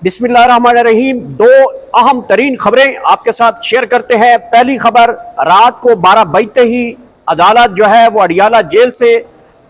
बिस्मिल्लाहिर्रहमानिर्रहीम। दो अहम तरीन खबरें आपके साथ शेयर करते हैं। पहली खबर, रात को 12 बजते ही अदालत जो है वो अडियाला जेल से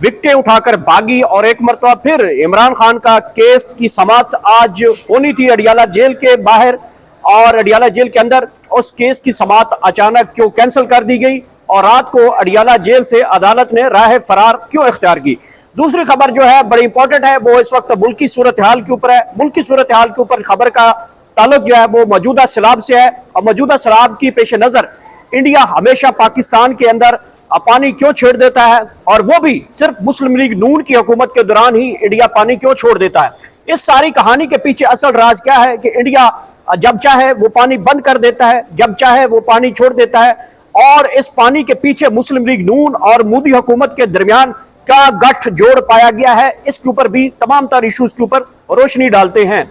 विकटें उठाकर भागी और एक मरतबा फिर इमरान खान का केस की समाअत आज होनी थी अडियाला जेल के बाहर और अडियाला जेल के अंदर। उस केस की समाअत अचानक क्यों कैंसिल कर दी गई और रात को अडियाला जेल से अदालत ने राह फरार क्यों इख्तियार की। दूसरी खबर जो है बड़ी इंपॉर्टेंट है, वो इस वक्त मुल्क की सूरत हाल के ऊपर है। मुल्क की सूरत हाल के ऊपर खबर का ताल्लुक जो है वो मौजूदा सैलाब से है और मौजूदा सैलाब की पेश नजर इंडिया हमेशा पाकिस्तान के अंदर पानी क्यों छोड़ देता है और वो भी सिर्फ मुस्लिम लीग नून की हुकूमत के दौरान ही इंडिया पानी क्यों छोड़ देता है। इस सारी कहानी के पीछे असल राज क्या है कि इंडिया जब चाहे वो पानी बंद कर देता है, जब चाहे वो पानी छोड़ देता है और इस पानी के पीछे मुस्लिम लीग नून और मोदी हुकूमत के दरमियान का गठ जोड़ पाया गया है। इसके ऊपर भी तमाम तर इशूज के ऊपर रोशनी डालते हैं।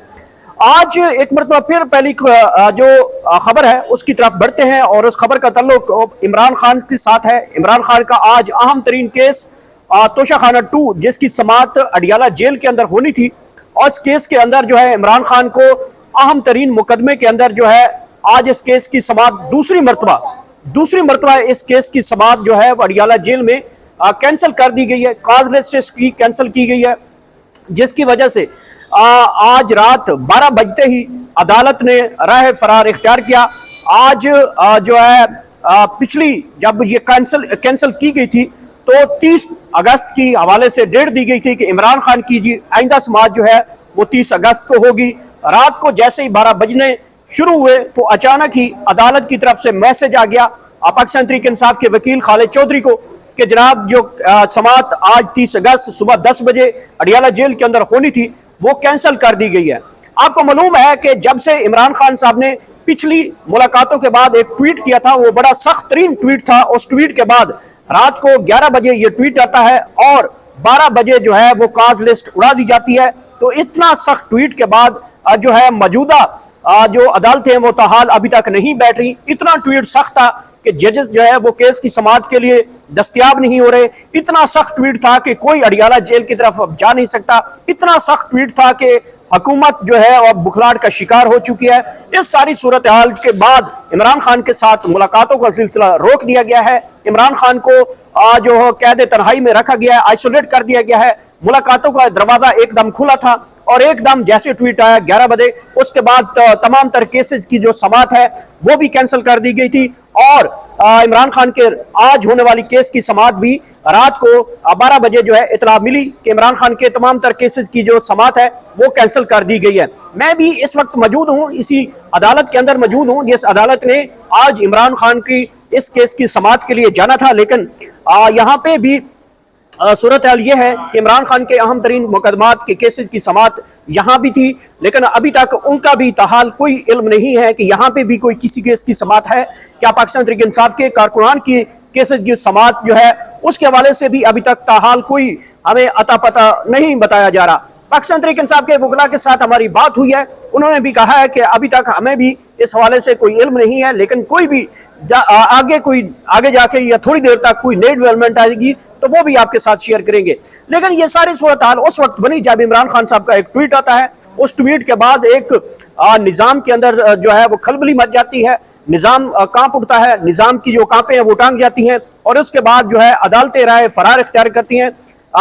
आज एक मरतबा फिर पहली जो खबर है उसकी तरफ बढ़ते हैं और उस खबर का ताल्लुक इमरान खान के साथ है। इमरान खान का आज अहम तरीन केस तोशाखाना 2 जिसकी समाअत अडियाला जेल के अंदर होनी थी और इस केस के अंदर जो है इमरान खान को अहम तरीन मुकदमे के अंदर जो है आज इस केस की समाअत दूसरी मरतबा इस केस की समाअत जो है अडियाला जेल में कैंसिल कर दी गई है। काज लिस्ट की कैंसिल की गई है जिसकी वजह से आज रात 12 बजते ही अदालत ने राह फरार इख्तियार किया। आज जो है पिछली जब ये कैंसिल की गई थी तो 30 अगस्त की हवाले से डेट दी गई थी कि इमरान खान की जी आइंदा समाअत जो है वो 30 अगस्त को होगी। रात को जैसे ही 12 बजने शुरू हुए तो अचानक ही अदालत की तरफ से मैसेज आ गया पाकिस्तान तहरीक इंसाफ के वकील खालिद चौधरी को कि जनाब जो समाअत आज 30 अगस्त सुबह 10 बजे अडियाला जेल के अंदर होनी थी वो कैंसिल कर दी गई है। आपको मालूम है कि जब से इमरान खान साहब ने पिछली मुलाकातों के बाद एक ट्वीट किया था, वो बड़ा सख्त तरीन ट्वीट था। उस ट्वीट के बाद रात को 11 बजे ये ट्वीट आता है और 12 बजे जो है वो काज लिस्ट उड़ा दी जाती है। तो इतना सख्त ट्वीट के बाद जो है मौजूदा जो अदालतें वो ताहाल अभी तक नहीं बैठ रही। इतना ट्वीट सख्त था कि जजेस जो है वो केस की समाअत के लिए दस्तयाब नहीं हो रहे। इतना सख्त ट्वीट था कि कोई अडियाला जेल की तरफ अब जा नहीं सकता। इतना सख्त ट्वीट था कि हुकूमत जो है और बुखलाहट का शिकार हो चुकी है। इस सारी सूरत हाल के बाद इमरान खान के साथ मुलाकातों का सिलसिला रोक दिया गया है। इमरान खान को जो कैद तन्हाई में रखा गया है, आइसोलेट कर दिया गया है। मुलाकातों का दरवाजा एकदम खुला था और एकदम जैसे ट्वीट आया 11 बजे उसके बाद तमाम तर केसेस की जो समाअत है वो भी कैंसिल कर दी गई थी और इमरान खान के आज होने वाली केस की समाअत भी रात को 12 बजे जो है इतला मिली कि इमरान खान के तमाम तर केसेस की जो समाअत है वो कैंसिल कर दी गई है। मैं भी इस वक्त मौजूद हूँ, इसी अदालत के अंदर मौजूद हूँ जिस अदालत ने आज इमरान खान की इस केस की समाअत के लिए जाना था। लेकिन यहाँ पे भी सूरत हाल ये है कि इमरान खान के अहम तरीन मुकदमात के केसेस की समाअत यहाँ भी थी लेकिन अभी तक उनका भी ताहाल कोई इल्म नहीं है कि यहाँ पे भी कोई किसी केस की समाअत है। क्या पाकिस्तान तहरीक इंसाफ के कारकुनान की केसेस की समाअत जो है उसके हवाले से भी अभी तक ताहाल कोई हमें अता पता नहीं बताया जा रहा। पाकिस्तान तहरीक इंसाफ के वकला के साथ हमारी बात हुई है, उन्होंने भी कहा है कि अभी तक हमें भी इस हवाले से कोई इल्म नहीं है लेकिन कोई भी आगे जाके या थोड़ी देर तक कोई नई डेवलपमेंट आएगी तो वो भी आपके साथ शेयर करेंगे। लेकिन ये सारी सूरत हाल उस वक्त बनी जब इमरान खान साहब का एक ट्वीट आता है। उस ट्वीट के बाद एक निजाम के अंदर जो है वो खलबली मच जाती है, निजाम कांप उठता है, निजाम की जो कांपे हैं वो टांग जाती हैं और उसके बाद जो है अदालतें राय फरार इख्तियार करती हैं।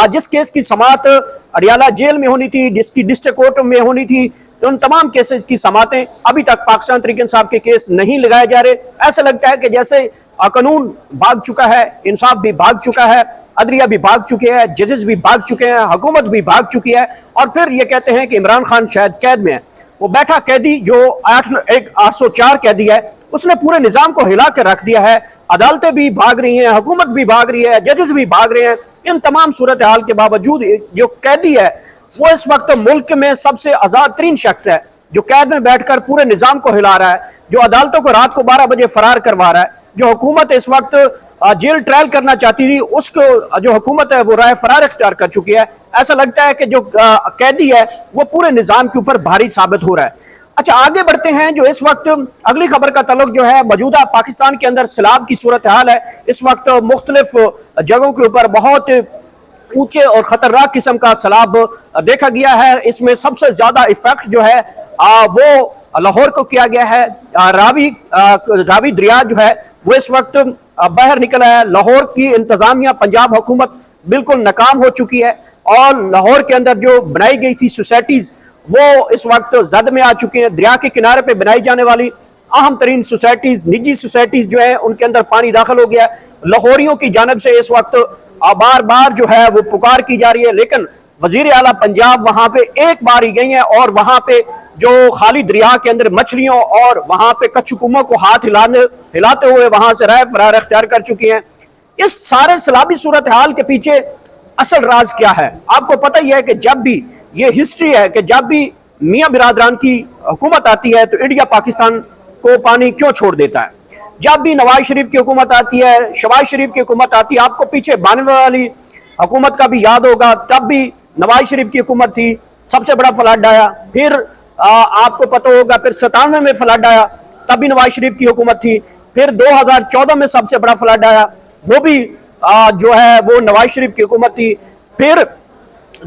जिस केस की समाअत अडियाला जेल में होनी थी, जिसकी डिस्ट्रिक्ट कोर्ट में होनी थी, तो उन तमाम केसेस की समाअतें अभी तक पाकिस्तान तहरीक इंसाफ के केस नहीं लगाए जा रहे। ऐसा लगता है कि जैसे कानून भाग चुका है, इंसाफ भी भाग चुका है, अदलिया भी भाग चुके हैं, जजेस भी भाग चुके हैं, हुकूमत भी भाग चुकी है और फिर ये कहते हैं कि इमरान खान शायद कैद में है। वो बैठा कैदी जो 804 कैदी है उसने पूरे निजाम को हिला कर रख दिया है। अदालतें भी भाग रही हैं, हुकूमत भी भाग रही है, जजेस भी भाग रहे हैं। इन तमाम सूरत हाल के बावजूद जो कैदी है वो इस वक्त मुल्क में सबसे आजाद तरीन शख्स है जो कैद में बैठकर पूरे निजाम को हिला रहा है, जो अदालतों को रात को 12 बजे फरार करवा रहा है। जो हुकूमत इस वक्त जेल ट्रायल करना चाहती थी उसको जो हुकूमत है वो राय फरार इख्तियार कर चुकी है। ऐसा लगता है कि जो कैदी है वो पूरे निजाम के ऊपर भारी साबित हो रहा है। अच्छा, आगे बढ़ते हैं। जो इस वक्त अगली खबर का ताल्लुक जो है मौजूदा पाकिस्तान के अंदर सैलाब की सूरत हाल है। इस वक्त मुख्तलिफ जगहों के ऊपर बहुत ऊंचे और खतरनाक किस्म का सैलाब देखा गया है। इसमें सबसे ज्यादा इफेक्ट जो है वो लाहौर को किया गया है। रावी दरिया जो है वो इस वक्त बाहर निकला है। लाहौर की इंतजामिया, पंजाब हुकूमत बिल्कुल नाकाम हो चुकी है और लाहौर के अंदर जो बनाई गई थी सोसाइटीज वो इस वक्त जद में आ चुकी हैं। दरिया के किनारे पे बनाई जाने वाली अहम तरीन सोसाइटीज, निजी सोसाइटीज जो है उनके अंदर पानी दाखिल हो गया। लाहौरियों की जानब से इस वक्त बार बार जो है वो पुकार की जा रही है, लेकिन वजीर आला पंजाब वहां पे एक बार ही गई हैं और वहां पे जो खाली दरिया के अंदर मछलियों और वहां पे कच्छकुमों को हाथ हिलाते हुए वहां से राह फरार अख्तियार कर चुकी हैं। इस सारे सलाबी सूरत हाल के पीछे असल राज क्या है? आपको पता ही है कि जब भी ये हिस्ट्री है कि जब भी मियां बिरादरान की हुकूमत आती है तो इंडिया पाकिस्तान को पानी क्यों छोड़ देता है। जब भी नवाज शरीफ की हुकूमत आती है, शहबाज शरीफ की हुकूमत आती है, आपको पीछे बानवे वाली हुकूमत का भी याद होगा, तब भी नवाज शरीफ की हुकूमत थी, सबसे बड़ा फ्लड आया। फिर आपको पता होगा फिर 97 में फ्लड आया, तब भी नवाज शरीफ की हुकूमत थी। फिर 2014 में सबसे बड़ा फ्लड आया, वो भी जो है वो नवाज शरीफ की हुकूमत थी। फिर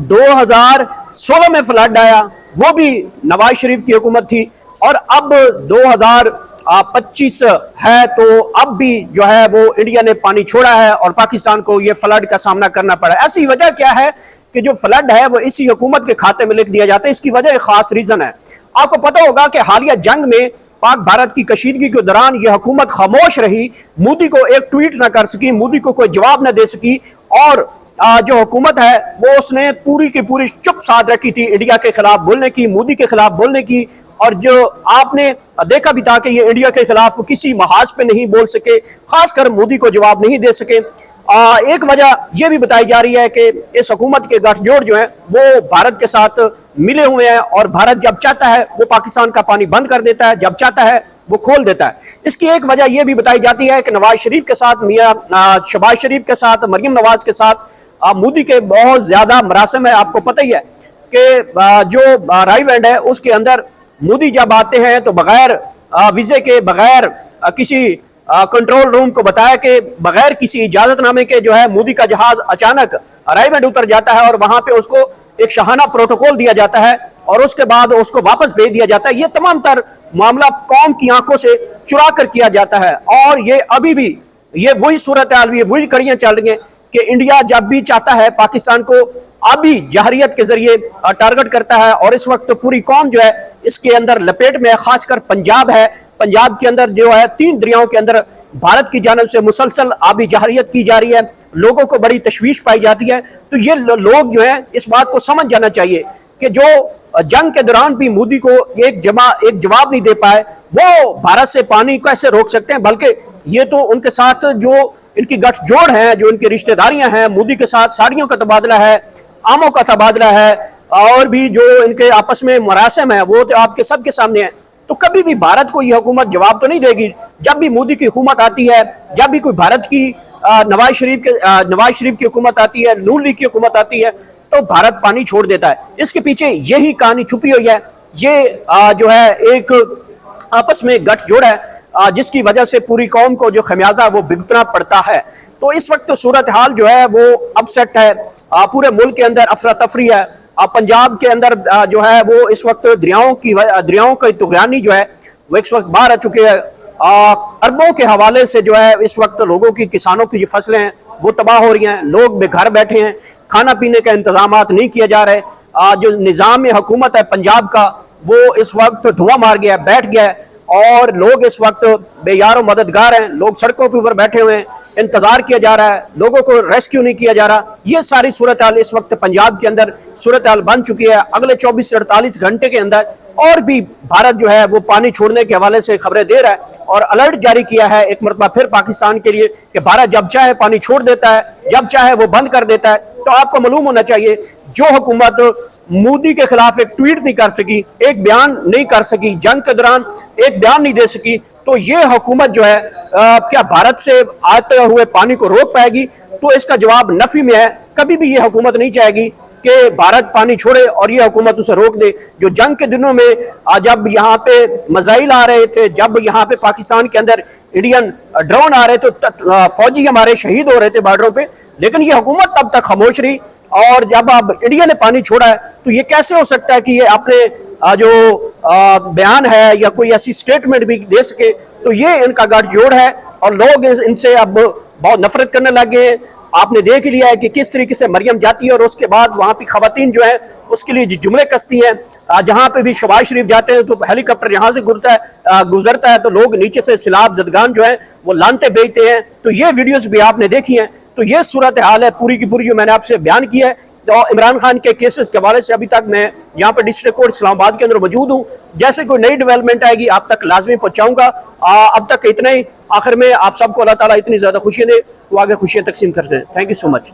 2016 में फ्लड आया, वो भी नवाज शरीफ की हुकूमत थी। और अब 2025 है तो अब भी जो है वो इंडिया ने पानी छोड़ा है और पाकिस्तान को ये फ्लड का सामना करना पड़ा। ऐसी वजह क्या है कि जो फ्लड है वो इसी हुकूमत के खाते में लिख दिया जाता है। इसकी वजह एक खास रीजन है। आपको पता होगा कि हालिया जंग में पाक भारत की कशीदगी के दौरान यह हुकूमत खामोश रही, मोदी को एक ट्वीट ना कर सकी, मोदी को कोई जवाब ना दे सकी और जो हुकूमत है वो उसने पूरी की पूरी चुप साध रखी थी इंडिया के खिलाफ बोलने की, मोदी के खिलाफ बोलने की। और जो आपने देखा भी था कि ये इंडिया के खिलाफ किसी महाज पे नहीं बोल सके, खासकर मोदी को जवाब नहीं दे सके। एक वजह यह भी बताई जा रही है कि इस हुकूमत के गठजोड़ जो है वो भारत के साथ मिले हुए हैं और भारत जब चाहता है वो पाकिस्तान का पानी बंद कर देता है, जब चाहता है वो खोल देता है। इसकी एक वजह यह भी बताई जाती है कि नवाज शरीफ के साथ, मियां शहबाज शरीफ के साथ, मरियम नवाज के साथ मोदी के बहुत ज्यादा मरासम है। आपको पता ही है कि जो राई बैंड है उसके अंदर मोदी जब आते हैं तो बगैर वीजे के, बगैर किसी कंट्रोल रूम को बताया कि बगैर किसी इजाजतनामे के जो है मोदी का जहाज अचानक राई बैंड उतर जाता है और वहां पे उसको एक शाहाना प्रोटोकॉल दिया जाता है और उसके बाद उसको वापस भेज दिया जाता है। ये तमाम तर मामला कौम की आंखों से चुरा कर किया जाता है और ये अभी भी ये वही सूरत हाल, वही कड़ियां चल रही हैं कि इंडिया जब भी चाहता है पाकिस्तान को अभी जहरियत के जरिए टारगेट करता है और इस वक्त पूरी कौम जो है इसके अंदर लपेट में है। खासकर पंजाब है, पंजाब के अंदर जो है 3 दरियाओं के अंदर भारत की जानिब से मुसलसल आबी जहरियत की जा रही है, लोगों को बड़ी तशवीश पाई जाती है। तो ये लोग जो है इस बात को समझ जाना चाहिए कि जो जंग के दौरान भी मोदी को एक जवाब नहीं दे पाए, वो भारत से पानी कैसे रोक सकते हैं। बल्कि ये तो उनके साथ जो इनकी गठजोड़ है, जो इनकी रिश्तेदारियां हैं, मोदी के साथ साड़ियों का तबादला है, आमों का तबादला है और भी जो इनके आपस में मरासम है वो तो आपके सबके सामने है। तो कभी भी भारत को यह हुकूमत जवाब तो नहीं देगी। जब भी मोदी की हुकूमत आती है, जब भी कोई भारत की नवाज शरीफ की हुकूमत आती है, नून लीग की हुकूमत आती है, तो भारत पानी छोड़ देता है। इसके पीछे यही कहानी छुपी हुई है। ये जो है एक आपस में गठजोड़ है जिसकी वजह से पूरी कौम को जो खमियाजा वो भुगतना पड़ता है। तो इस वक्त सूरत हाल जो है वो अपसेट है, पूरे मुल्क के अंदर अफरा तफरी है। पंजाब के अंदर जो है वो इस वक्त दरियाओं की तुगयानी जो है वो इस वक्त बाहर आ चुके हैं। अरबों के हवाले से जो है इस वक्त लोगों की, किसानों की जो फसलें हैं वो तबाह हो रही हैं, लोग बेघर बैठे हैं, खाना पीने का इंतजाम नहीं किया जा रहे। जो निज़ाम हुकूमत है पंजाब का वो इस वक्त धुआं मार गया, बैठ गया है और लोग इस वक्त बेयारो मददगार हैं, लोग सड़कों के ऊपर बैठे हुए हैं, इंतजार किया जा रहा है, लोगों को रेस्क्यू नहीं किया जा रहा। ये सारी सूरत हाल इस वक्त पंजाब के अंदर सूरत हाल बन चुकी है। अगले 24 से 48 घंटे के अंदर और भी भारत जो है वो पानी छोड़ने के हवाले से खबरें दे रहा है और अलर्ट जारी किया है एक मरतबा फिर पाकिस्तान के लिए कि भारत जब चाहे पानी छोड़ देता है, जब चाहे वो बंद कर देता है। तो आपको मालूम होना चाहिए जो हुकूमत मोदी के खिलाफ एक ट्वीट नहीं कर सकी, एक बयान नहीं कर सकी, जंग के दौरान एक बयान नहीं दे सकी, तो ये हुकूमत जो है क्या भारत से आते हुए पानी को रोक पाएगी? तो इसका जवाब नफी में है। कभी भी ये हुकूमत नहीं चाहेगी कि भारत पानी छोड़े और ये हुकूमत उसे रोक दे। जो जंग के दिनों में जब यहाँ पे मजाइल आ रहे थे, जब यहाँ पे पाकिस्तान के अंदर इंडियन ड्रोन आ रहे थे, तो फौजी हमारे शहीद हो रहे थे बॉर्डरों पे, लेकिन ये हुकूमत तब तक खामोश रही। और जब अब इंडिया ने पानी छोड़ा है तो ये कैसे हो सकता है कि ये अपने जो बयान है या कोई ऐसी स्टेटमेंट भी दे सके, तो ये इनका गठजोड़ है और लोग इनसे अब बहुत नफरत करने लगे हैं। आपने देख लिया है कि किस तरीके से मरियम जाती है और उसके बाद वहां की खवातीन जो है उसके लिए जुमले कसती हैं। जहां पे भी शहबाज शरीफ जाते हैं तो हेलीकॉप्टर यहां से गुजरता है तो लोग नीचे से सैलाब जदगान जो है वो लानते भेजते हैं। तो ये वीडियोस भी आपने देखी हैं। तो ये सूरत हाल है पूरी की पूरी जो मैंने आपसे बयान की है। तो इमरान खान के केसेस के हवाले से अभी तक मैं यहाँ पर डिस्ट्रिक्ट कोर्ट इस्लामाबाद के अंदर मौजूद हूँ। जैसे कोई नई डेवलपमेंट आएगी आप तक लाजमी पहुंचाऊंगा। अब तक इतना ही। आखिर में आप सबको अल्लाह ताला इतनी ज्यादा खुशियां दे वो आगे खुशियां तकसीम कर दें। Thank you so much.